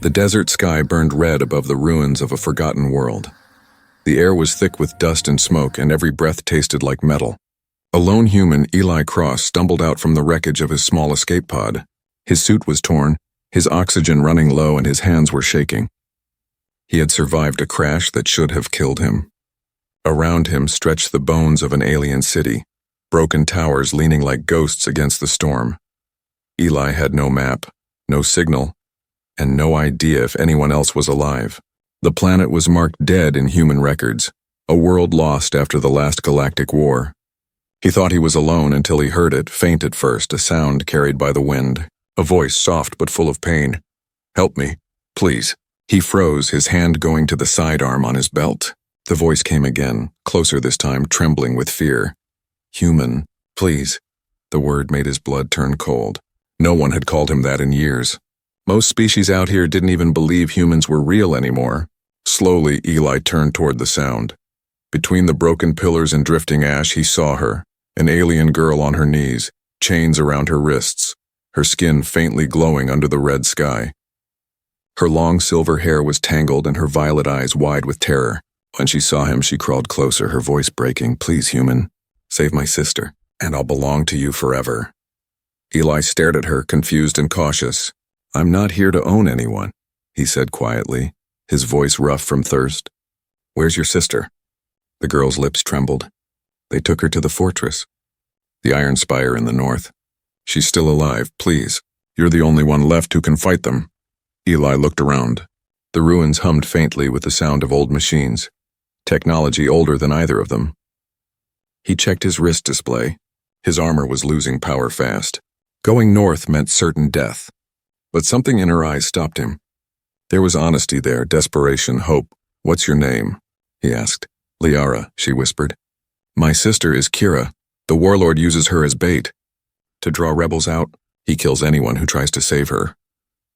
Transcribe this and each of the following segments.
The desert sky burned red above the ruins of a forgotten world. The air was thick with dust and smoke, and every breath tasted like metal. A lone human, Eli Cross, stumbled out from the wreckage of his small escape pod. His suit was torn, his oxygen running low, and his hands were shaking. He had survived a crash that should have killed him. Around him stretched the bones of an alien city, broken towers leaning like ghosts against the storm. Eli had no map, no signal, and no idea if anyone else was alive. The planet was marked dead in human records, a world lost after the last galactic war. He thought he was alone until he heard it, faint at first, a sound carried by the wind, a voice soft but full of pain. "Help me, please." He froze, his hand going to the sidearm on his belt. The voice came again, closer this time, trembling with fear. "Human, please." The word made his blood turn cold. No one had called him that in years. Most species out here didn't even believe humans were real anymore. Slowly, Eli turned toward the sound. Between the broken pillars and drifting ash, he saw her, an alien girl on her knees, chains around her wrists, her skin faintly glowing under the red sky. Her long silver hair was tangled and her violet eyes wide with terror. When she saw him, she crawled closer, her voice breaking. "Please, human, save my sister, and I'll belong to you forever." Eli stared at her, confused and cautious. "I'm not here to own anyone," he said quietly, his voice rough from thirst. "Where's your sister?" The girl's lips trembled. "They took her to the fortress. The Iron Spire in the north. She's still alive, please. You're the only one left who can fight them." Eli looked around. The ruins hummed faintly with the sound of old machines, technology older than either of them. He checked his wrist display. His armor was losing power fast. Going north meant certain death. But something in her eyes stopped him. There was honesty there, desperation, hope. "What's your name?" he asked. "Liara," she whispered. "My sister is Kira. The warlord uses her as bait. To draw rebels out, he kills anyone who tries to save her."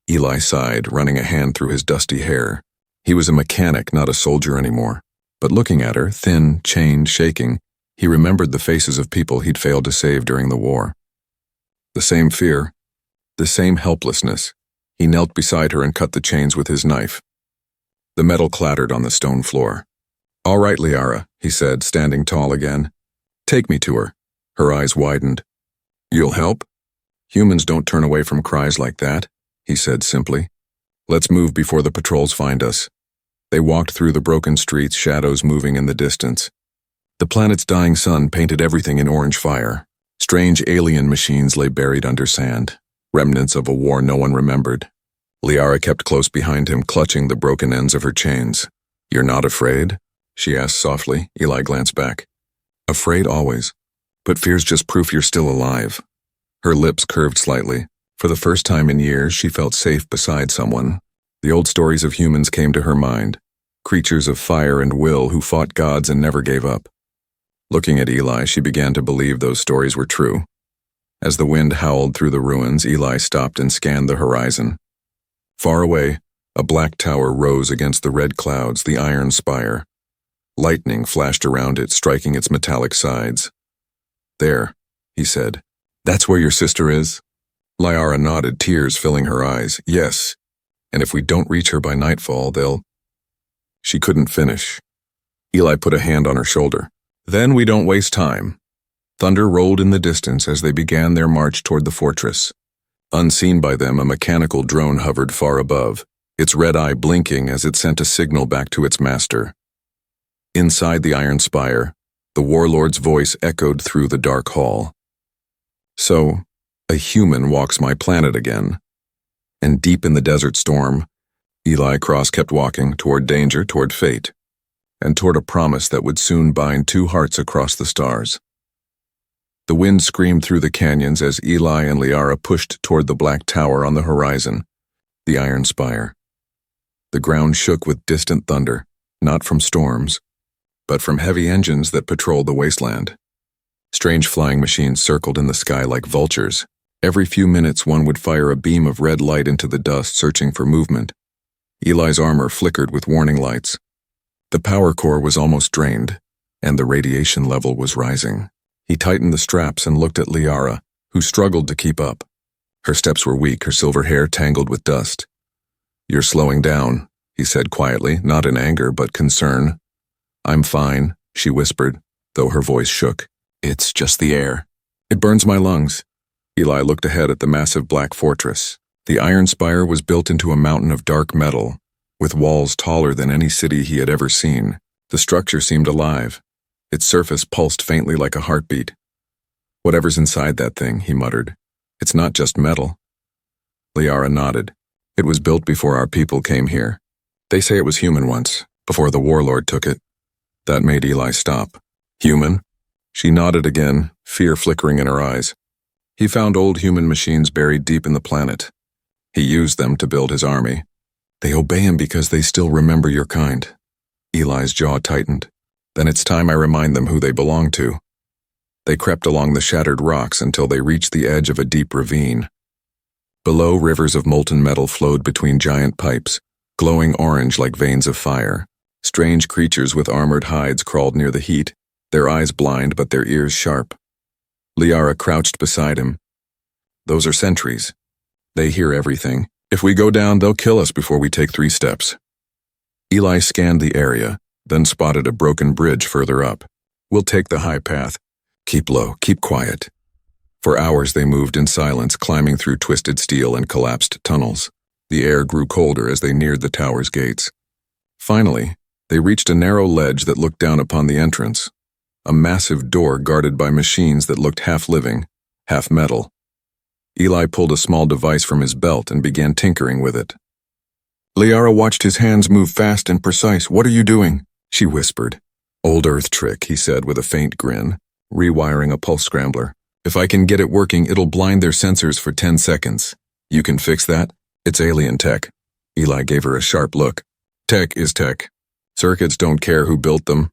Eli sighed, running a hand through his dusty hair. He was a mechanic, not a soldier anymore. But looking at her, thin, chained, shaking, he remembered the faces of people he'd failed to save during the war. The same fear, the same helplessness. He knelt beside her and cut the chains with his knife. The metal clattered on the stone floor. "All right, Liara," he said, standing tall again. "Take me to her." Her eyes widened. "You'll help?" "Humans don't turn away from cries like that," he said simply. "Let's move before the patrols find us." They walked through the broken streets, shadows moving in the distance. The planet's dying sun painted everything in orange fire. Strange alien machines lay buried under sand, remnants of a war no one remembered. Liara kept close behind him, clutching the broken ends of her chains. "You're not afraid?" she asked softly. Eli glanced back. "Afraid always. But fear's just proof you're still alive." Her lips curved slightly. For the first time in years, she felt safe beside someone. The old stories of humans came to her mind, creatures of fire and will who fought gods and never gave up. Looking at Eli, she began to believe those stories were true. As the wind howled through the ruins, Eli stopped and scanned the horizon. Far away, a black tower rose against the red clouds, the Iron Spire. Lightning flashed around it, striking its metallic sides. "There," he said. "That's where your sister is?" Liara nodded, tears filling her eyes. "Yes, and if we don't reach her by nightfall, they'll—" She couldn't finish. Eli put a hand on her shoulder. "Then we don't waste time." Thunder rolled in the distance as they began their march toward the fortress. Unseen by them, a mechanical drone hovered far above, its red eye blinking as it sent a signal back to its master. Inside the Iron Spire, the warlord's voice echoed through the dark hall. "So, a human walks my planet again." And deep in the desert storm, Eli Cross kept walking toward danger, toward fate, and toward a promise that would soon bind two hearts across the stars. The wind screamed through the canyons as Eli and Liara pushed toward the black tower on the horizon, the Iron Spire. The ground shook with distant thunder, not from storms, but from heavy engines that patrolled the wasteland. Strange flying machines circled in the sky like vultures. Every few minutes one would fire a beam of red light into the dust, searching for movement. Eli's armor flickered with warning lights. The power core was almost drained, and the radiation level was rising. He tightened the straps and looked at Liara, who struggled to keep up. Her steps were weak, her silver hair tangled with dust. "You're slowing down," he said quietly, not in anger but concern. "I'm fine," she whispered, though her voice shook. "It's just the air. It burns my lungs." Eli looked ahead at the massive black fortress. The iron spire was built into a mountain of dark metal, with walls taller than any city he had ever seen. The structure seemed alive. Its surface pulsed faintly like a heartbeat. "Whatever's inside that thing," he muttered. "It's not just metal." Liara nodded. "It was built before our people came here. They say it was human once, before the warlord took it." That made Eli stop. "Human?" She nodded again, fear flickering in her eyes. "He found old human machines buried deep in the planet. He used them to build his army. They obey him because they still remember your kind." Eli's jaw tightened. "Then it's time I remind them who they belong to." They crept along the shattered rocks until they reached the edge of a deep ravine. Below, rivers of molten metal flowed between giant pipes, glowing orange like veins of fire. Strange creatures with armored hides crawled near the heat, their eyes blind but their ears sharp. Liara crouched beside him. "Those are sentries. They hear everything. If we go down, they'll kill us before we take 3 steps." Eli scanned the area, then spotted a broken bridge further up. "We'll take the high path. Keep low, keep quiet." For hours they moved in silence, climbing through twisted steel and collapsed tunnels. The air grew colder as they neared the tower's gates. Finally, they reached a narrow ledge that looked down upon the entrance. A massive door guarded by machines that looked half living, half metal. Eli pulled a small device from his belt and began tinkering with it. Liara watched his hands move fast and precise. "What are you doing?" she whispered. "Old Earth trick," he said with a faint grin, rewiring a pulse scrambler. "If I can get it working, it'll blind their sensors for 10 seconds. You can fix that? It's alien tech." Eli gave her a sharp look. "Tech is tech. Circuits don't care who built them."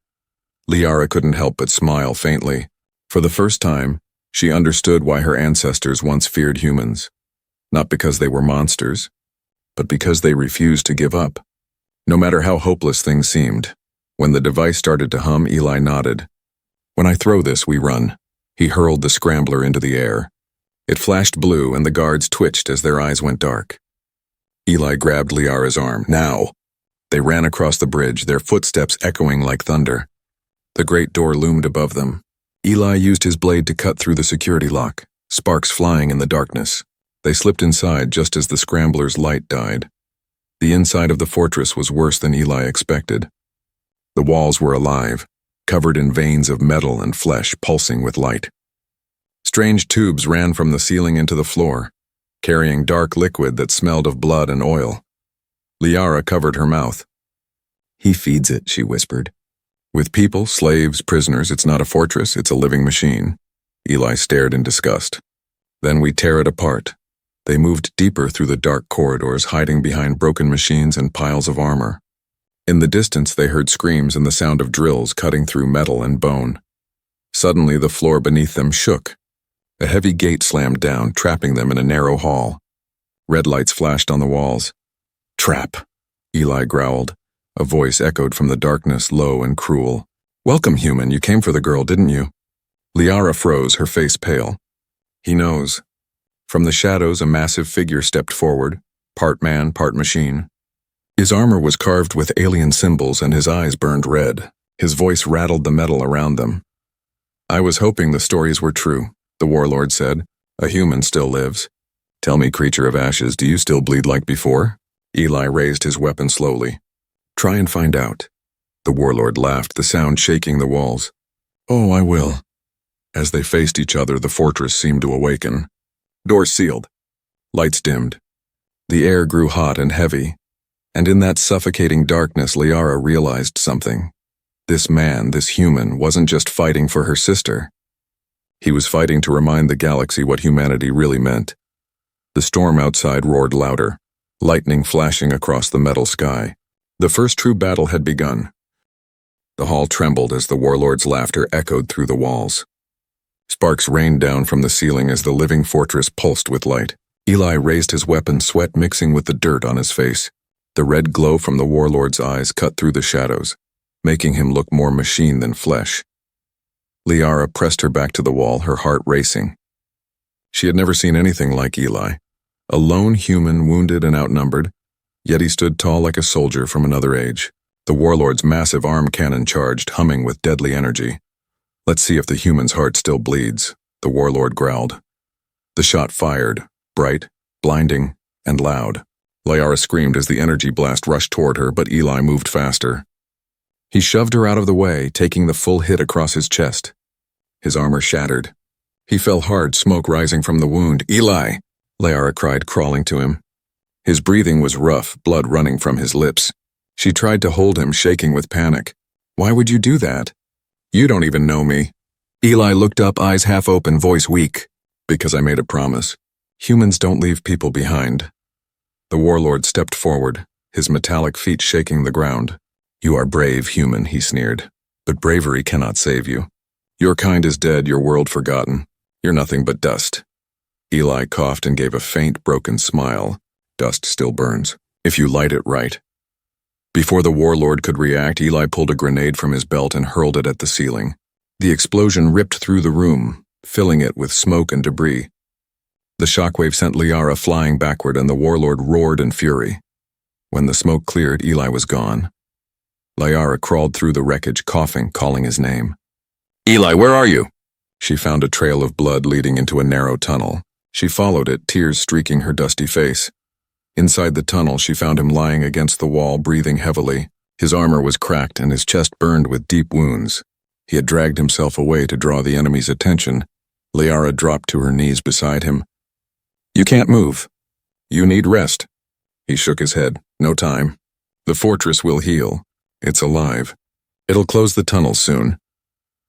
Liara couldn't help but smile faintly. For the first time, she understood why her ancestors once feared humans. Not because they were monsters, but because they refused to give up. No matter how hopeless things seemed. When the device started to hum, Eli nodded. "When I throw this, we run." He hurled the scrambler into the air. It flashed blue and the guards twitched as their eyes went dark. Eli grabbed Liara's arm. "Now!" They ran across the bridge, their footsteps echoing like thunder. The great door loomed above them. Eli used his blade to cut through the security lock, sparks flying in the darkness. They slipped inside just as the scrambler's light died. The inside of the fortress was worse than Eli expected. The walls were alive, covered in veins of metal and flesh pulsing with light. Strange tubes ran from the ceiling into the floor, carrying dark liquid that smelled of blood and oil. Liara covered her mouth. "He feeds it," she whispered. "With people, slaves, prisoners, it's not a fortress, it's a living machine." Eli stared in disgust. "Then we tear it apart." They moved deeper through the dark corridors, hiding behind broken machines and piles of armor. In the distance, they heard screams and the sound of drills cutting through metal and bone. Suddenly, the floor beneath them shook. A heavy gate slammed down, trapping them in a narrow hall. Red lights flashed on the walls. "Trap," Eli growled. A voice echoed from the darkness, low and cruel. "Welcome, human. You came for the girl, didn't you?" Liara froze, her face pale. "He knows." From the shadows, a massive figure stepped forward, part man, part machine. His armor was carved with alien symbols and his eyes burned red. His voice rattled the metal around them. "I was hoping the stories were true," the warlord said. "A human still lives. Tell me, creature of ashes, do you still bleed like before?" Eli raised his weapon slowly. "Try and find out." The warlord laughed, the sound shaking the walls. "Oh, I will." As they faced each other, the fortress seemed to awaken. Doors sealed. Lights dimmed. The air grew hot and heavy. And in that suffocating darkness, Liara realized something. This man, this human, wasn't just fighting for her sister. He was fighting to remind the galaxy what humanity really meant. The storm outside roared louder, lightning flashing across the metal sky. The first true battle had begun. The hall trembled as the warlord's laughter echoed through the walls. Sparks rained down from the ceiling as the living fortress pulsed with light. Eli raised his weapon, sweat mixing with the dirt on his face. The red glow from the warlord's eyes cut through the shadows, making him look more machine than flesh. Liara pressed her back to the wall, her heart racing. She had never seen anything like Eli. A lone human, wounded and outnumbered, Yet he stood tall like a soldier from another age. The warlord's massive arm cannon charged, humming with deadly energy. "Let's see if the human's heart still bleeds," the warlord growled. The shot fired, bright, blinding, and loud. Liara screamed as the energy blast rushed toward her, but Eli moved faster. He shoved her out of the way, taking the full hit across his chest. His armor shattered. He fell hard, smoke rising from the wound. "Eli!" Liara cried, crawling to him. His breathing was rough, blood running from his lips. She tried to hold him, shaking with panic. "Why would you do that? You don't even know me." Eli looked up, eyes half open, voice weak. "Because I made a promise. Humans don't leave people behind." The warlord stepped forward, his metallic feet shaking the ground. "You are brave, human," he sneered. "But bravery cannot save you. Your kind is dead, your world forgotten. You're nothing but dust." Eli coughed and gave a faint, broken smile. "Dust still burns, if you light it right." Before the warlord could react, Eli pulled a grenade from his belt and hurled it at the ceiling. The explosion ripped through the room, filling it with smoke and debris. The shockwave sent Liara flying backward, and the warlord roared in fury. When the smoke cleared, Eli was gone. Liara crawled through the wreckage, coughing, calling his name. "Eli, where are you?" She found a trail of blood leading into a narrow tunnel. She followed it, tears streaking her dusty face. Inside the tunnel, she found him lying against the wall, breathing heavily. His armor was cracked and his chest burned with deep wounds. He had dragged himself away to draw the enemy's attention. Liara dropped to her knees beside him. "You can't move. You need rest." He shook his head. "No time. The fortress will heal. It's alive. It'll close the tunnel soon."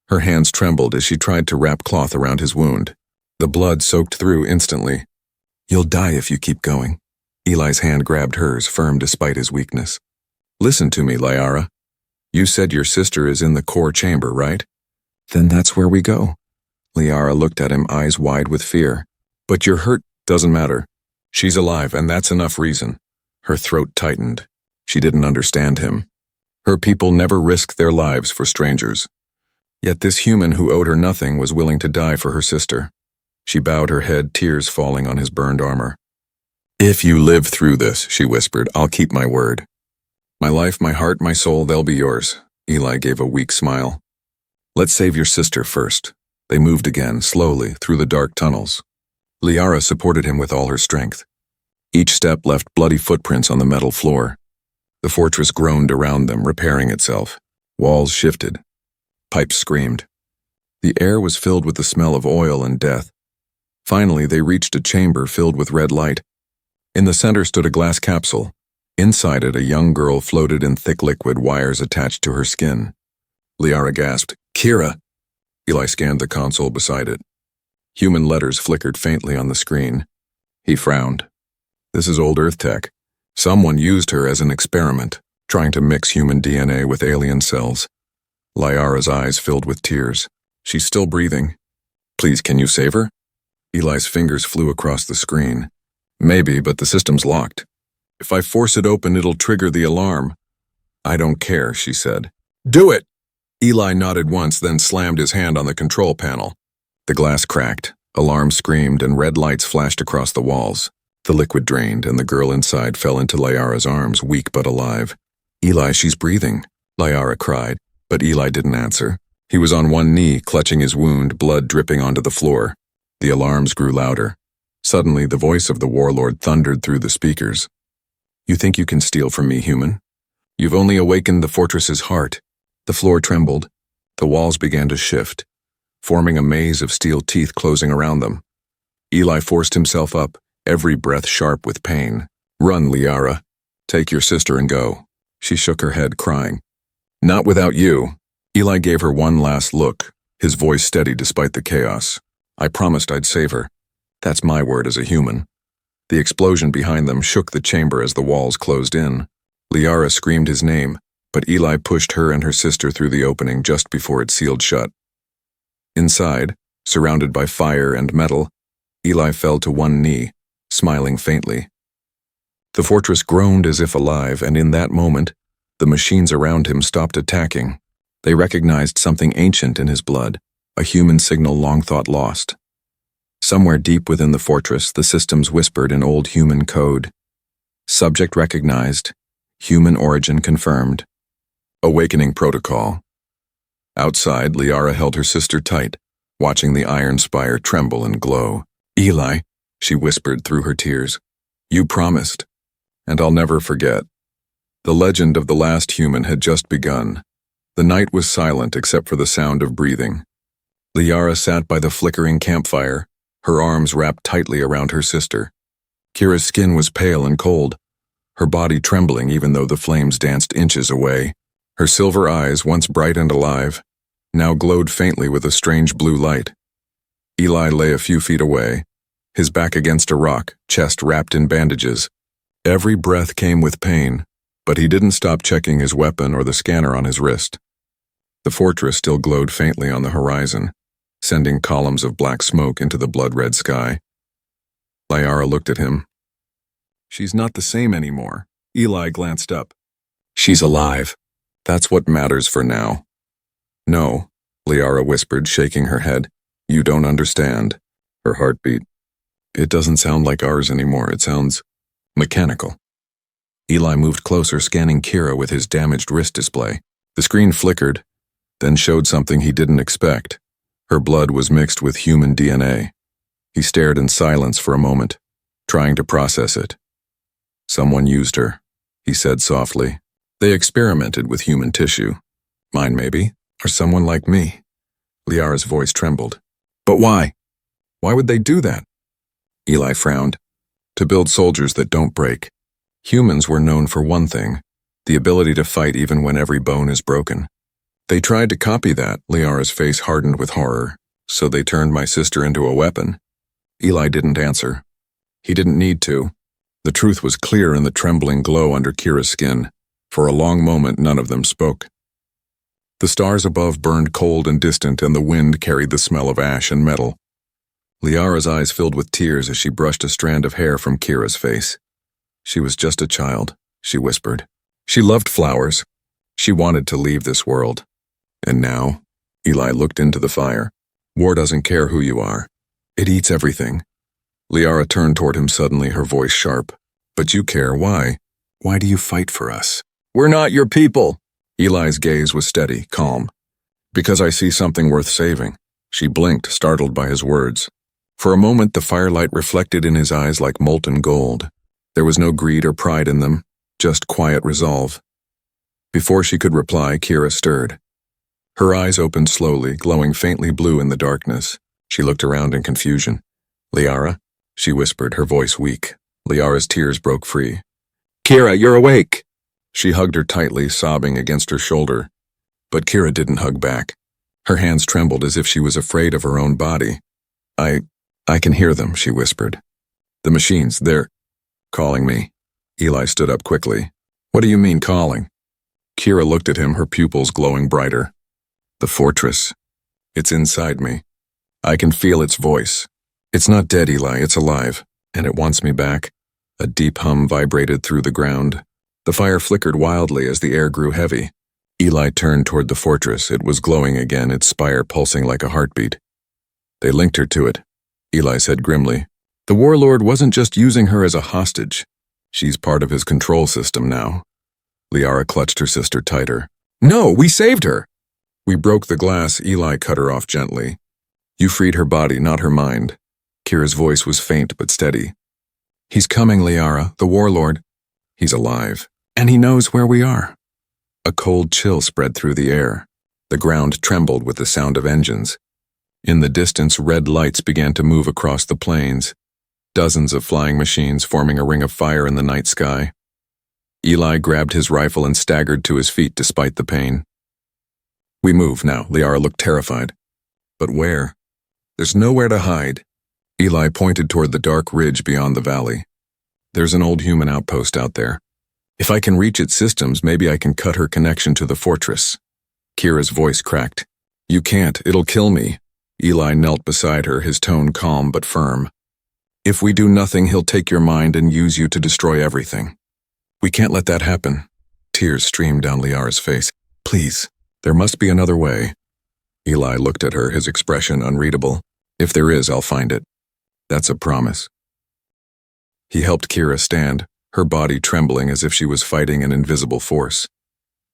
Her hands trembled as she tried to wrap cloth around his wound. The blood soaked through instantly. "You'll die if you keep going." Eli's hand grabbed hers, firm despite his weakness. "Listen to me, Liara. You said your sister is in the core chamber, right? Then that's where we go." Liara looked at him, eyes wide with fear. "But you're hurt. Doesn't matter. She's alive, and that's enough reason." Her throat tightened. She didn't understand him. Her people never risked their lives for strangers. Yet this human who owed her nothing was willing to die for her sister. She bowed her head, tears falling on his burned armor. "If you live through this," she whispered, "I'll keep my word. My life, my heart, my soul, they'll be yours." Eli gave a weak smile. "Let's save your sister first." They moved again, slowly, through the dark tunnels. Liara supported him with all her strength. Each step left bloody footprints on the metal floor. The fortress groaned around them, repairing itself. Walls shifted. Pipes screamed. The air was filled with the smell of oil and death. Finally, they reached a chamber filled with red light. In the center stood a glass capsule. Inside it, a young girl floated in thick liquid, wires attached to her skin. Liara gasped, "Kira!" Eli scanned the console beside it. Human letters flickered faintly on the screen. He frowned. "This is old Earth tech. Someone used her as an experiment, trying to mix human DNA with alien cells." Liara's eyes filled with tears. "She's still breathing. Please, can you save her?" Eli's fingers flew across the screen. "Maybe, but the system's locked. If I force it open, it'll trigger the alarm." "I don't care," she said. "Do it!" Eli nodded once, then slammed his hand on the control panel. The glass cracked, alarms screamed, and red lights flashed across the walls. The liquid drained, and the girl inside fell into Liara's arms, weak but alive. "Eli, she's breathing," Liara cried, but Eli didn't answer. He was on one knee, clutching his wound, blood dripping onto the floor. The alarms grew louder. Suddenly, the voice of the warlord thundered through the speakers. "You think you can steal from me, human? You've only awakened the fortress's heart." The floor trembled. The walls began to shift, forming a maze of steel teeth closing around them. Eli forced himself up, every breath sharp with pain. "Run, Liara. Take your sister and go." She shook her head, crying. "Not without you." Eli gave her one last look, his voice steady despite the chaos. "I promised I'd save her. That's my word as a human." The explosion behind them shook the chamber as the walls closed in. Liara screamed his name, but Eli pushed her and her sister through the opening just before it sealed shut. Inside, surrounded by fire and metal, Eli fell to one knee, smiling faintly. The fortress groaned as if alive, and in that moment, the machines around him stopped attacking. They recognized something ancient in his blood, a human signal long thought lost. Somewhere deep within the fortress, the systems whispered in old human code. Subject recognized. Human origin confirmed. Awakening protocol. Outside, Liara held her sister tight, watching the iron spire tremble and glow. "Eli," she whispered through her tears, "you promised, and I'll never forget." The legend of the last human had just begun. The night was silent except for the sound of breathing. Liara sat by the flickering campfire, her arms wrapped tightly around her sister. Kira's skin was pale and cold, her body trembling even though the flames danced inches away. Her silver eyes, once bright and alive, now glowed faintly with a strange blue light. Eli lay a few feet away, his back against a rock, chest wrapped in bandages. Every breath came with pain, but he didn't stop checking his weapon or the scanner on his wrist. The fortress still glowed faintly on the horizon, sending columns of black smoke into the blood-red sky. Liara looked at him. "She's not the same anymore." Eli glanced up. "She's alive. That's what matters for now." "No," Liara whispered, shaking her head. "You don't understand." Her heartbeat. "It doesn't sound like ours anymore. It sounds mechanical." Eli moved closer, scanning Kira with his damaged wrist display. The screen flickered, then showed something he didn't expect. Her blood was mixed with human DNA. He stared in silence for a moment, trying to process it. "Someone used her," he said softly. "They experimented with human tissue. Mine, maybe, or someone like me." Liara's voice trembled. "But why? Why would they do that?" Eli frowned. "To build soldiers that don't break. Humans were known for one thing, the ability to fight even when every bone is broken. They tried to copy that." Liara's face hardened with horror. "So they turned my sister into a weapon." Eli didn't answer. He didn't need to. The truth was clear in the trembling glow under Kira's skin. For a long moment, none of them spoke. The stars above burned cold and distant, and the wind carried the smell of ash and metal. Liara's eyes filled with tears as she brushed a strand of hair from Kira's face. "She was just a child," she whispered. "She loved flowers. She wanted to leave this world. And now," Eli looked into the fire, "war doesn't care who you are. It eats everything." Liara turned toward him suddenly, her voice sharp. "But you care. Why? Why do you fight for us?" "We're not your people." Eli's gaze was steady, calm. "Because I see something worth saving." She blinked, startled by his words. For a moment, the firelight reflected in his eyes like molten gold. There was no greed or pride in them, just quiet resolve. Before she could reply, Kira stirred. Her eyes opened slowly, glowing faintly blue in the darkness. She looked around in confusion. "Liara?" she whispered, her voice weak. Liara's tears broke free. "Kira, you're awake!" She hugged her tightly, sobbing against her shoulder. But Kira didn't hug back. Her hands trembled as if she was afraid of her own body. I can hear them," she whispered. "The machines, they're calling me." Eli stood up quickly. "What do you mean, calling?" Kira looked at him, her pupils glowing brighter. "The fortress. It's inside me. I can feel its voice. It's not dead, Eli, it's alive, and it wants me back." A deep hum vibrated through the ground. The fire flickered wildly as the air grew heavy. Eli turned toward the fortress. It was glowing again, its spire pulsing like a heartbeat. "They linked her to it," Eli said grimly. "The warlord wasn't just using her as a hostage. She's part of his control system now." Liara clutched her sister tighter. "No, we saved her!" "We broke the glass," Eli cut her off gently. "You freed her body, not her mind." Kira's voice was faint but steady. "He's coming, Liara, the warlord. He's alive, and he knows where we are." A cold chill spread through the air. The ground trembled with the sound of engines. In the distance, red lights began to move across the plains, dozens of flying machines forming a ring of fire in the night sky. Eli grabbed his rifle and staggered to his feet despite the pain. "We move now." Liara looked terrified. "But where?" "There's nowhere to hide." Eli pointed toward the dark ridge beyond the valley. "There's an old human outpost out there. If I can reach its systems, maybe I can cut her connection to the fortress." Kira's voice cracked. "You can't. It'll kill me." Eli knelt beside her, his tone calm but firm. "If we do nothing, he'll take your mind and use you to destroy everything. We can't let that happen." Tears streamed down Liara's face. "Please, there must be another way." Eli looked at her, his expression unreadable. "If there is, I'll find it. That's a promise." He helped Kira stand, her body trembling as if she was fighting an invisible force.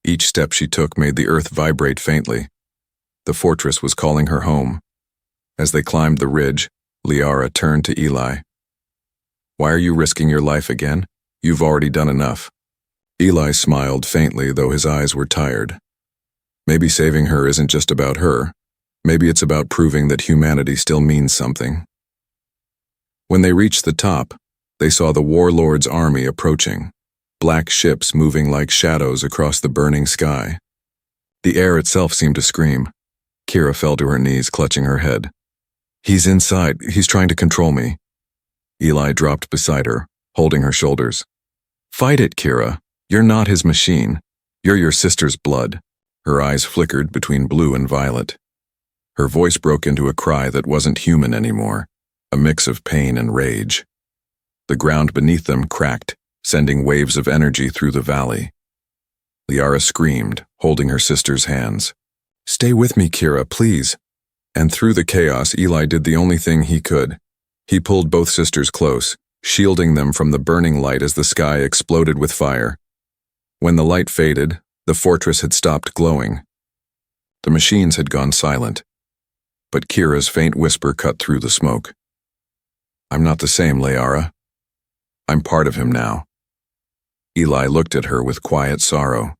Each step she took made the earth vibrate faintly. The fortress was calling her home. As they climbed the ridge, Liara turned to Eli. "Why are you risking your life again? You've already done enough." Eli smiled faintly, though his eyes were tired. Maybe saving her isn't just about her. Maybe it's about proving that humanity still means something. When they reached the top, they saw the warlord's army approaching, black ships moving like shadows across the burning sky. The air itself seemed to scream. Kira fell to her knees, clutching her head. "He's inside. He's trying to control me." Eli dropped beside her, holding her shoulders. "Fight it, Kira. You're not his machine. You're your sister's blood." Her eyes flickered between blue and violet. Her voice broke into a cry that wasn't human anymore, a mix of pain and rage. The ground beneath them cracked, sending waves of energy through the valley. Liara screamed, holding her sister's hands. "Stay with me, Kira, please." And through the chaos, Eli did the only thing he could. He pulled both sisters close, shielding them from the burning light as the sky exploded with fire. When the light faded, the fortress had stopped glowing. The machines had gone silent. But Kira's faint whisper cut through the smoke. "I'm not the same, Liara. I'm part of him now." Eli looked at her with quiet sorrow.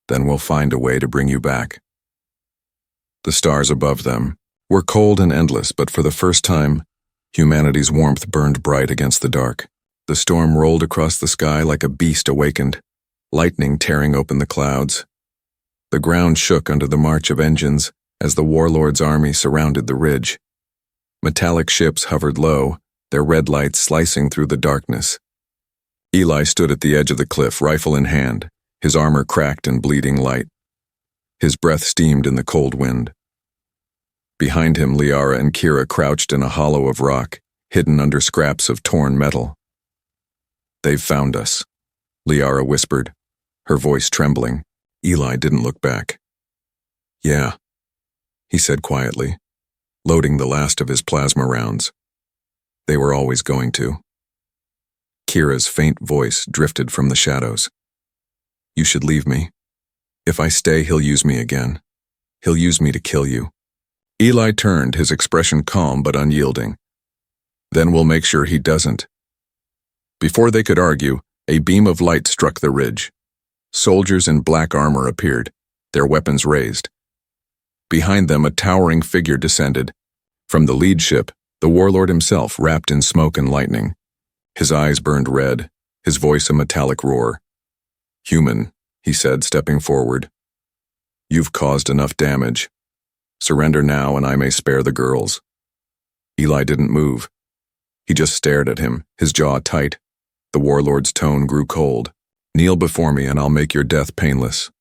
"Then we'll find a way to bring you back." The stars above them were cold and endless, but for the first time, humanity's warmth burned bright against the dark. The storm rolled across the sky like a beast awakened, lightning tearing open the clouds. The ground shook under the march of engines as the warlord's army surrounded the ridge. Metallic ships hovered low, their red lights slicing through the darkness. Eli stood at the edge of the cliff, rifle in hand, his armor cracked and bleeding light. His breath steamed in the cold wind. Behind him, Liara and Kira crouched in a hollow of rock, hidden under scraps of torn metal. "They've found us," Liara whispered, her voice trembling. Eli didn't look back. "Yeah," he said quietly, loading the last of his plasma rounds. "They were always going to." Kira's faint voice drifted from the shadows. "You should leave me. If I stay, he'll use me again. He'll use me to kill you." Eli turned, his expression calm but unyielding. "Then we'll make sure he doesn't." Before they could argue, a beam of light struck the ridge. Soldiers in black armor appeared, their weapons raised. Behind them, a towering figure descended. From the lead ship, the warlord himself, wrapped in smoke and lightning. His eyes burned red, his voice a metallic roar. "Human," he said, stepping forward. "You've caused enough damage. Surrender now and I may spare the girls." Eli didn't move. He just stared at him, his jaw tight. The warlord's tone grew cold. "Kneel before me and I'll make your death painless."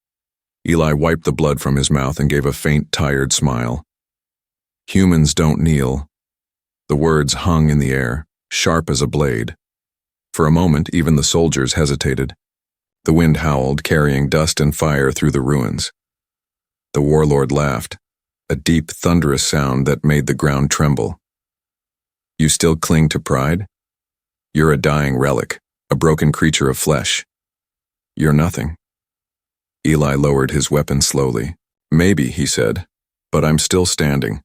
Eli wiped the blood from his mouth and gave a faint, tired smile. "Humans don't kneel." The words hung in the air, sharp as a blade. For a moment, even the soldiers hesitated. The wind howled, carrying dust and fire through the ruins. The warlord laughed, a deep, thunderous sound that made the ground tremble. "You still cling to pride? You're a dying relic, a broken creature of flesh. You're nothing." Eli lowered his weapon slowly. "Maybe," he said, "but I'm still standing."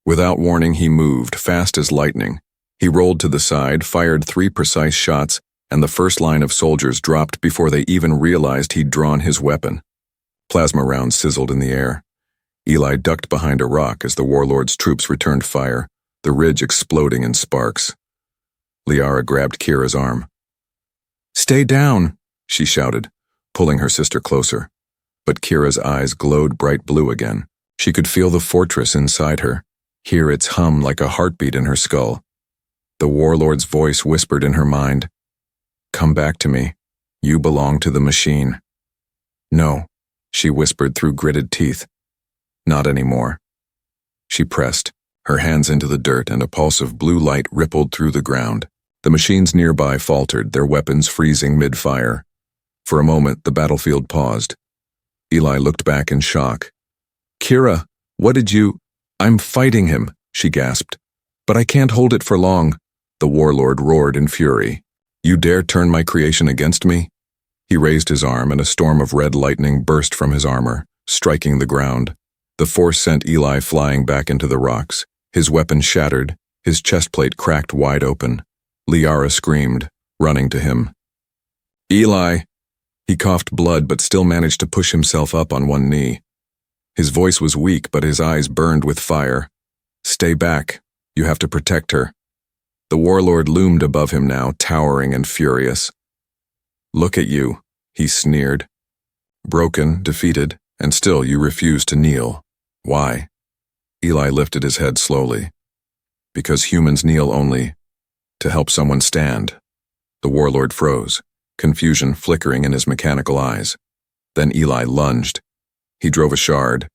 Without warning, he moved, fast as lightning. He rolled to the side, fired 3 precise shots, and the first line of soldiers dropped before they even realized he'd drawn his weapon. Plasma rounds sizzled in the air. Eli ducked behind a rock as the warlord's troops returned fire, the ridge exploding in sparks. Liara grabbed Kira's arm. "Stay down," she shouted, pulling her sister closer. But Kira's eyes glowed bright blue again. She could feel the fortress inside her, hear its hum like a heartbeat in her skull. The warlord's voice whispered in her mind, "Come back to me. You belong to the machine." "No," she whispered through gritted teeth. "Not anymore." She pressed, her hands into the dirt, and a pulse of blue light rippled through the ground. The machines nearby faltered, their weapons freezing mid-fire. For a moment, the battlefield paused. Eli looked back in shock. "Kira, what did you—" "I'm fighting him," she gasped. "But I can't hold it for long." The warlord roared in fury. You dare turn my creation against me? He raised his arm, and a storm of red lightning burst from his armor, striking the ground. The force sent Eli flying back into the rocks. His weapon shattered, his chest plate cracked wide open. Liara screamed, running to him. Eli! He coughed blood but still managed to push himself up on one knee. His voice was weak, but his eyes burned with fire. Stay back. You have to protect her. The warlord loomed above him now, towering and furious. Look at you, he sneered. Broken, defeated, and still you refuse to kneel. Why? Eli lifted his head slowly. Because humans kneel only to help someone stand. The warlord froze, confusion flickering in his mechanical eyes. Then Eli lunged. He drove a shard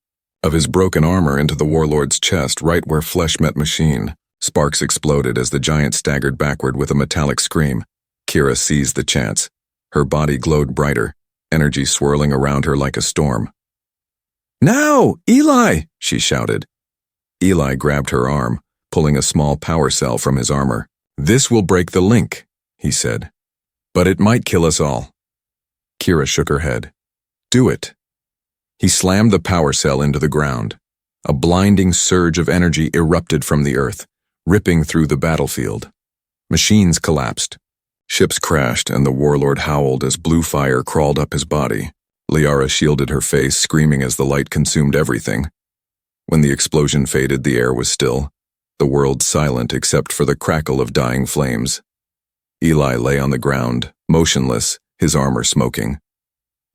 of his broken armor into the warlord's chest, right where flesh met machine. Sparks exploded as the giant staggered backward with a metallic scream. Kira seized the chance. Her body glowed brighter, energy swirling around her like a storm. Now, Eli! She shouted. Eli grabbed her arm, pulling a small power cell from his armor. This will break the link, he said. But it might kill us all. Kira shook her head. Do it. He slammed the power cell into the ground. A blinding surge of energy erupted from the earth, ripping through the battlefield. Machines collapsed. Ships crashed, and the warlord howled as blue fire crawled up his body. Liara shielded her face, screaming as the light consumed everything. When the explosion faded, the air was still, the world silent except for the crackle of dying flames. Eli lay on the ground, motionless, his armor smoking.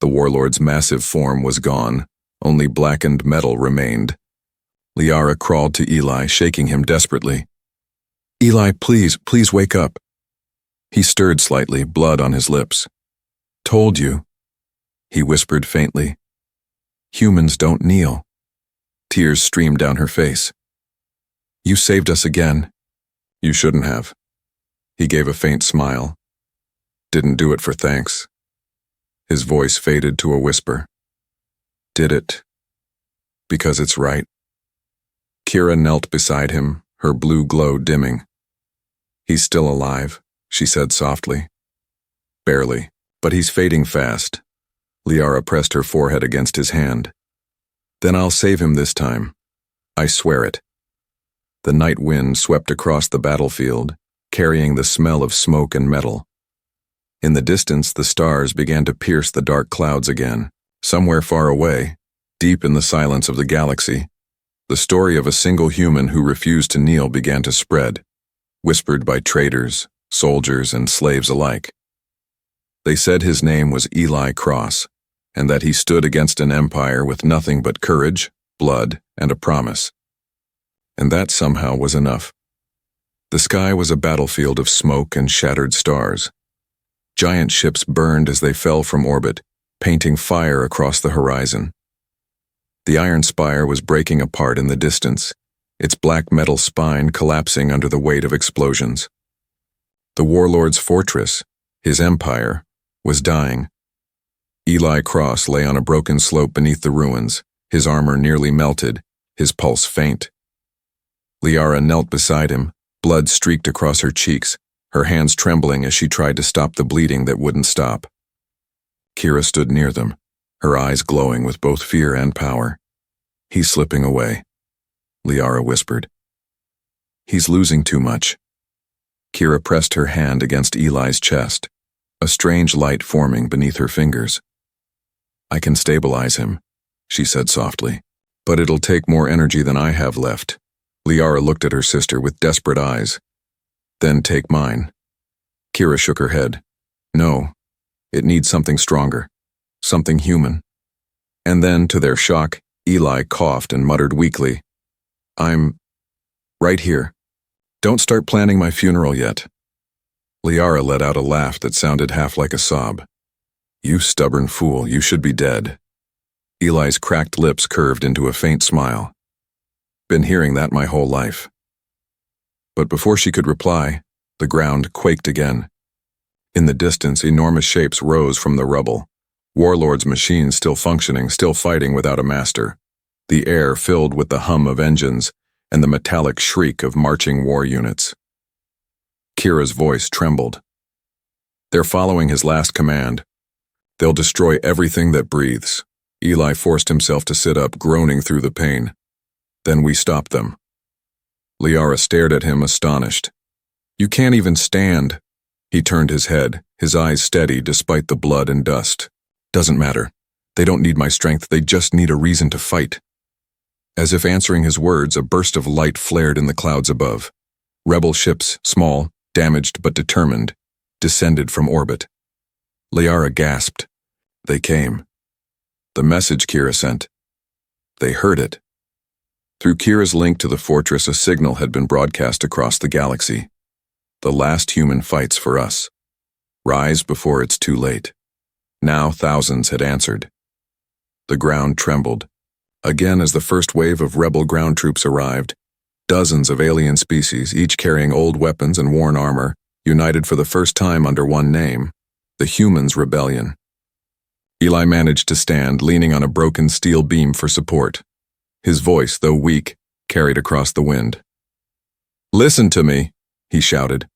The warlord's massive form was gone, only blackened metal remained. Liara crawled to Eli, shaking him desperately. Eli, please wake up. He stirred slightly, blood on his lips. Told you, he whispered faintly. Humans don't kneel. Tears streamed down her face. You saved us again. You shouldn't have. He gave a faint smile. Didn't do it for thanks. His voice faded to a whisper. Did it because it's right. Kira knelt beside him, her blue glow dimming. He's still alive, she said softly. Barely, but he's fading fast. Liara pressed her forehead against his hand. Then I'll save him this time. I swear it. The night wind swept across the battlefield, carrying the smell of smoke and metal. In the distance, the stars began to pierce the dark clouds again. Somewhere far away, deep in the silence of the galaxy, the story of a single human who refused to kneel began to spread, whispered by traders, soldiers, and slaves alike. They said his name was Eli Cross, and that he stood against an empire with nothing but courage, blood, and a promise. And that somehow was enough. The sky was a battlefield of smoke and shattered stars. Giant ships burned as they fell from orbit, painting fire across the horizon. The iron spire was breaking apart in the distance, its black metal spine collapsing under the weight of explosions. The warlord's fortress, his empire, was dying. Eli Cross lay on a broken slope beneath the ruins, his armor nearly melted, his pulse faint. Liara knelt beside him, blood streaked across her cheeks, her hands trembling as she tried to stop the bleeding that wouldn't stop. Kira stood near them, her eyes glowing with both fear and power. He's slipping away, Liara whispered. He's losing too much. Kira pressed her hand against Eli's chest, a strange light forming beneath her fingers. I can stabilize him, she said softly, but it'll take more energy than I have left. Liara looked at her sister with desperate eyes. Then take mine. Kira shook her head. No, it needs something stronger, something human. And then, to their shock, Eli coughed and muttered weakly, I'm right here. Don't start planning my funeral yet. Liara let out a laugh that sounded half like a sob. You stubborn fool, you should be dead. Eli's cracked lips curved into a faint smile. Been hearing that my whole life. But before she could reply, the ground quaked again. In the distance, enormous shapes rose from the rubble. Warlord's machines still functioning, still fighting without a master. The air filled with the hum of engines and the metallic shriek of marching war units. Kira's voice trembled. They're following his last command. They'll destroy everything that breathes. Eli forced himself to sit up, groaning through the pain. Then we stopped them. Liara stared at him, astonished. You can't even stand. He turned his head, his eyes steady despite the blood and dust. Doesn't matter. They don't need my strength, they just need a reason to fight. As if answering his words, a burst of light flared in the clouds above. Rebel ships, small, damaged but determined, descended from orbit. Liara gasped. They came. The message Kira sent. They heard it. Through Kira's link to the fortress, a signal had been broadcast across the galaxy. The last human fights for us. Rise before it's too late. Now thousands had answered. The ground trembled. Again, as the first wave of rebel ground troops arrived, dozens of alien species, each carrying old weapons and worn armor, united for the first time under one name, the Humans' Rebellion. Eli managed to stand, leaning on a broken steel beam for support. His voice, though weak, carried across the wind. Listen to me, he shouted.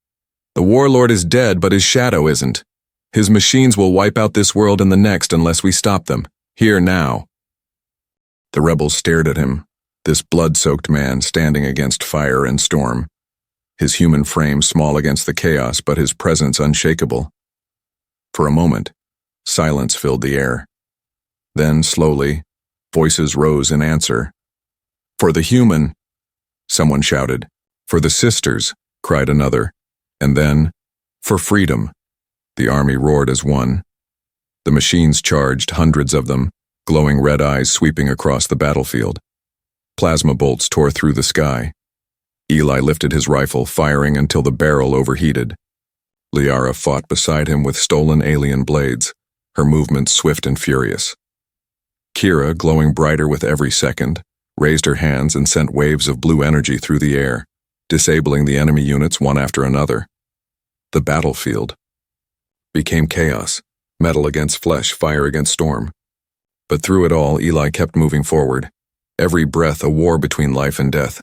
The warlord is dead, but his shadow isn't. His machines will wipe out this world and the next unless we stop them. Here now. The rebels stared at him, this blood-soaked man standing against fire and storm. His human frame small against the chaos, but his presence unshakable. For a moment, silence filled the air. Then, slowly, voices rose in answer. For the human, someone shouted. For the sisters, cried another. And then, for freedom, the army roared as one. The machines charged, hundreds of them, glowing red eyes sweeping across the battlefield. Plasma bolts tore through the sky. Eli lifted his rifle, firing until the barrel overheated. Liara fought beside him with stolen alien blades, her movements swift and furious. Kira, glowing brighter with every second, raised her hands and sent waves of blue energy through the air, disabling the enemy units one after another. The battlefield became chaos, metal against flesh, fire against storm. But through it all, Eli kept moving forward, every breath a war between life and death.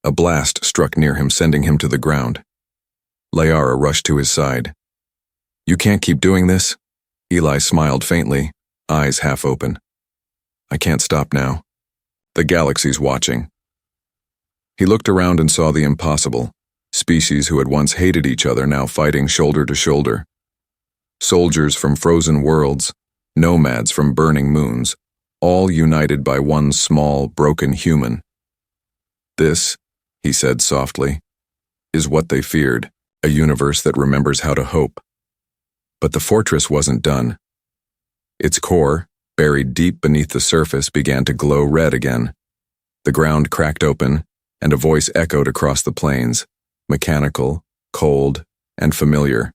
A blast struck near him, sending him to the ground. Liara rushed to his side. You can't keep doing this? Eli smiled faintly, eyes half open. I can't stop now. The galaxy's watching. He looked around and saw the impossible. Species who had once hated each other now fighting shoulder to shoulder. Soldiers from frozen worlds, nomads from burning moons, all united by one small, broken human. This, he said softly, is what they feared, a universe that remembers how to hope. But the fortress wasn't done. Its core, buried deep beneath the surface, began to glow red again. The ground cracked open, and a voice echoed across the plains, mechanical, cold, and familiar.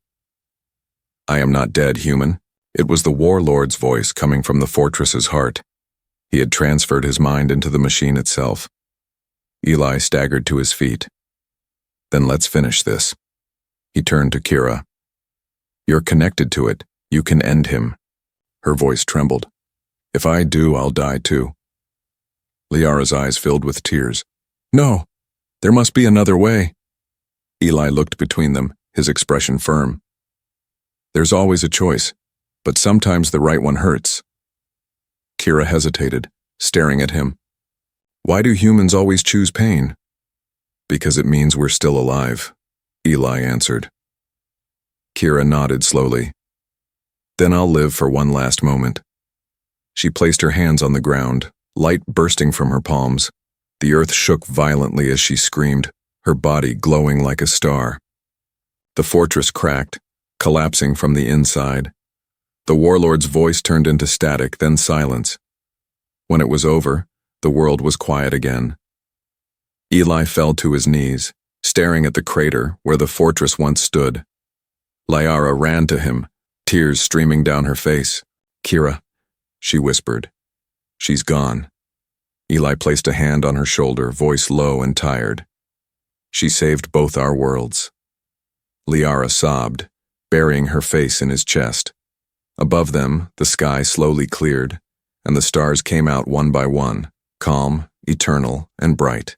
I am not dead, human. It was the warlord's voice coming from the fortress's heart. He had transferred his mind into the machine itself. Eli staggered to his feet. Then let's finish this. He turned to Kira. You're connected to it. You can end him. Her voice trembled. If I do, I'll die too. Liara's eyes filled with tears. No, there must be another way. Eli looked between them, his expression firm. There's always a choice, but sometimes the right one hurts. Kira hesitated, staring at him. Why do humans always choose pain? Because it means we're still alive, Eli answered. Kira nodded slowly. Then I'll live for one last moment. She placed her hands on the ground, light bursting from her palms. The earth shook violently as she screamed, her body glowing like a star. The fortress cracked, collapsing from the inside. The warlord's voice turned into static, then silence. When it was over, the world was quiet again. Eli fell to his knees, staring at the crater where the fortress once stood. Liara ran to him, tears streaming down her face. Kira, she whispered. She's gone. Eli placed a hand on her shoulder, voice low and tired. She saved both our worlds. Liara sobbed, burying her face in his chest. Above them, the sky slowly cleared, and the stars came out one by one, calm, eternal, and bright.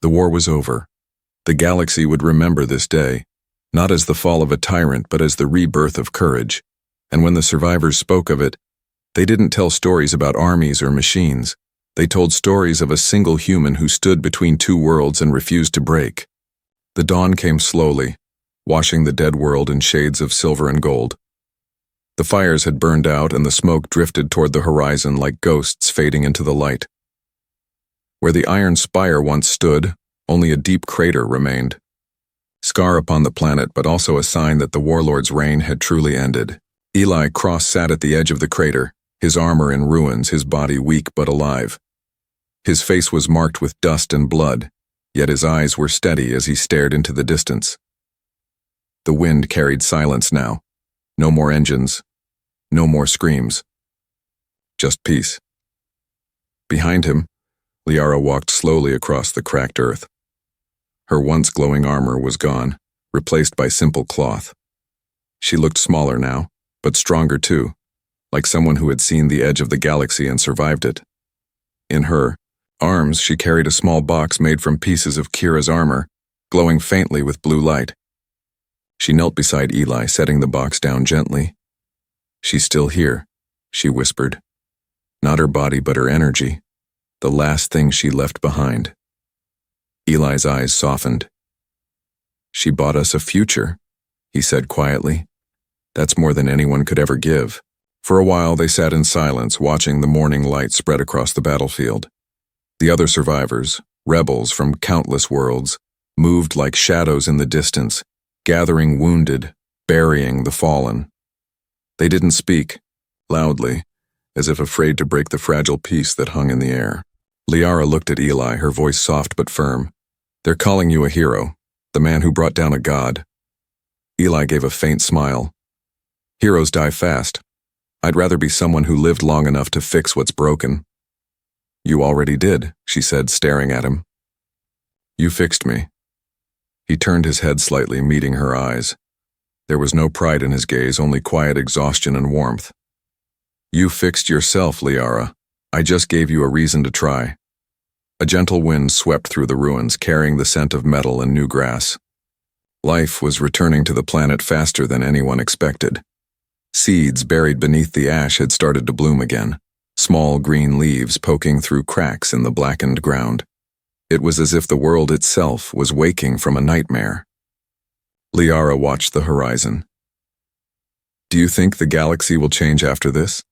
The war was over. The galaxy would remember this day, not as the fall of a tyrant but as the rebirth of courage. And when the survivors spoke of it, they didn't tell stories about armies or machines. They told stories of a single human who stood between two worlds and refused to break. The dawn came slowly, washing the dead world in shades of silver and gold. The fires had burned out and the smoke drifted toward the horizon like ghosts fading into the light. Where the iron spire once stood, only a deep crater remained. Scar upon the planet, but also a sign that the warlord's reign had truly ended. Eli Cross sat at the edge of the crater, his armor in ruins, his body weak but alive. His face was marked with dust and blood, yet his eyes were steady as he stared into the distance. The wind carried silence now. No more engines, no more screams. Just peace. Behind him, Liara walked slowly across the cracked earth. Her once glowing armor was gone, replaced by simple cloth. She looked smaller now, but stronger too, like someone who had seen the edge of the galaxy and survived it. In her arms, she carried a small box made from pieces of Kira's armor, glowing faintly with blue light. She knelt beside Eli, setting the box down gently. "She's still here," she whispered. "Not her body, but her energy. The last thing she left behind." Eli's eyes softened. "She bought us a future," he said quietly. "That's more than anyone could ever give." For a while they sat in silence, watching the morning light spread across the battlefield. The other survivors, rebels from countless worlds, moved like shadows in the distance, gathering wounded, burying the fallen. They didn't speak, loudly, as if afraid to break the fragile peace that hung in the air. Liara looked at Eli, her voice soft but firm. "They're calling you a hero, the man who brought down a god." Eli gave a faint smile. "Heroes die fast. I'd rather be someone who lived long enough to fix what's broken." "You already did," she said, staring at him. "You fixed me." He turned his head slightly, meeting her eyes. There was no pride in his gaze, only quiet exhaustion and warmth. "You fixed yourself, Liara. I just gave you a reason to try." A gentle wind swept through the ruins, carrying the scent of metal and new grass. Life was returning to the planet faster than anyone expected. Seeds buried beneath the ash had started to bloom again, small green leaves poking through cracks in the blackened ground. It was as if the world itself was waking from a nightmare. Liara watched the horizon. "Do you think the galaxy will change after this?"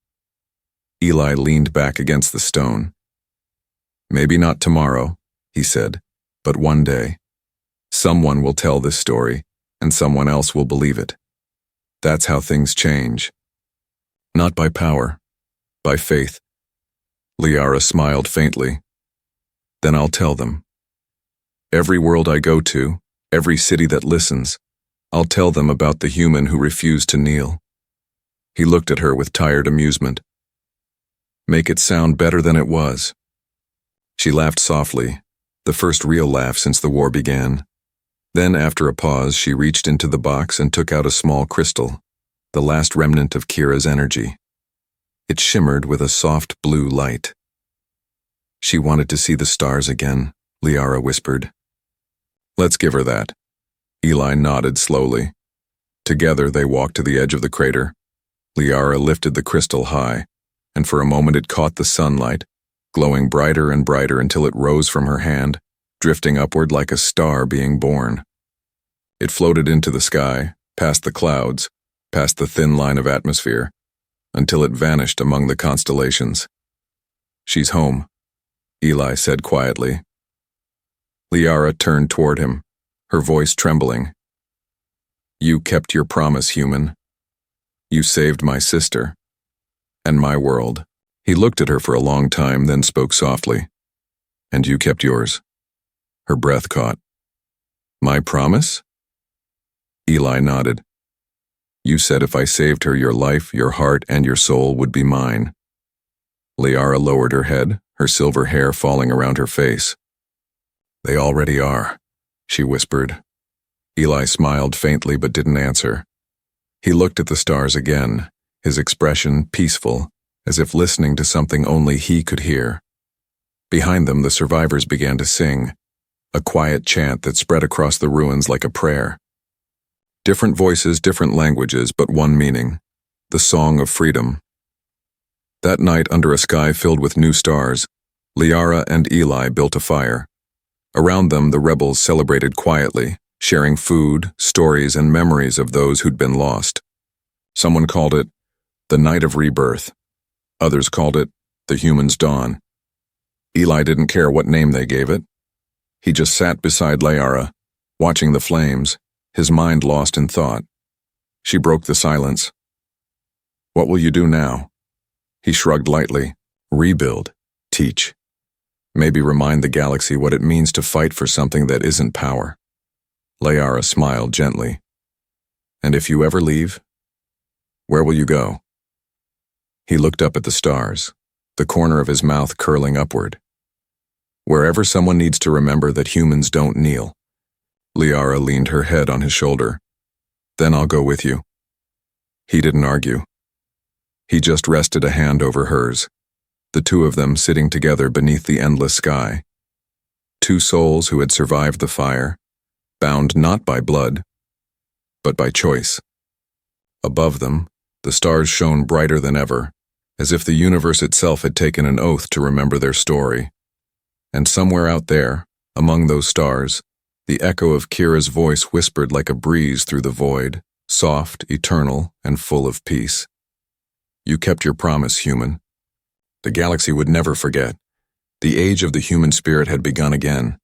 Eli leaned back against the stone. "Maybe not tomorrow," he said, "but one day. Someone will tell this story, and someone else will believe it. That's how things change. Not by power, by faith." Liara smiled faintly. "Then I'll tell them. Every world I go to, every city that listens, I'll tell them about the human who refused to kneel." He looked at her with tired amusement. "Make it sound better than it was." She laughed softly, the first real laugh since the war began. Then, after a pause, she reached into the box and took out a small crystal, the last remnant of Kira's energy. It shimmered with a soft blue light. "She wanted to see the stars again," Liara whispered. "Let's give her that." Eli nodded slowly. Together they walked to the edge of the crater. Liara lifted the crystal high, and for a moment it caught the sunlight, glowing brighter and brighter until it rose from her hand, drifting upward like a star being born. It floated into the sky, past the clouds, past the thin line of atmosphere, until it vanished among the constellations. "She's home," Eli said quietly. Liara turned toward him, her voice trembling. "You kept your promise, human. You saved my sister. And my world." He looked at her for a long time, then spoke softly. "And you kept yours." Her breath caught. "My promise?" Eli nodded. "You said if I saved her, your life, your heart, and your soul would be mine." Liara lowered her head, her silver hair falling around her face. "They already are," she whispered. Eli smiled faintly but didn't answer. He looked at the stars again, his expression peaceful, as if listening to something only he could hear. Behind them, the survivors began to sing, a quiet chant that spread across the ruins like a prayer. Different voices, different languages, but one meaning. The song of freedom. That night, under a sky filled with new stars, Liara and Eli built a fire. Around them, the rebels celebrated quietly, sharing food, stories, and memories of those who'd been lost. Someone called it the night of rebirth. Others called it the human's dawn. Eli didn't care what name they gave it. He just sat beside Liara, watching the flames, his mind lost in thought. She broke the silence. "What will you do now?" He shrugged lightly. "Rebuild. Teach. Maybe remind the galaxy what it means to fight for something that isn't power." Liara smiled gently. "And if you ever leave, where will you go?" He looked up at the stars, the corner of his mouth curling upward. "Wherever someone needs to remember that humans don't kneel." Liara leaned her head on his shoulder. "Then I'll go with you." He didn't argue. He just rested a hand over hers, the two of them sitting together beneath the endless sky. Two souls who had survived the fire, bound not by blood, but by choice. Above them, the stars shone brighter than ever, as if the universe itself had taken an oath to remember their story. And somewhere out there, among those stars, the echo of Kira's voice whispered like a breeze through the void, soft, eternal, and full of peace. "You kept your promise, human." The galaxy would never forget. The age of the human spirit had begun again,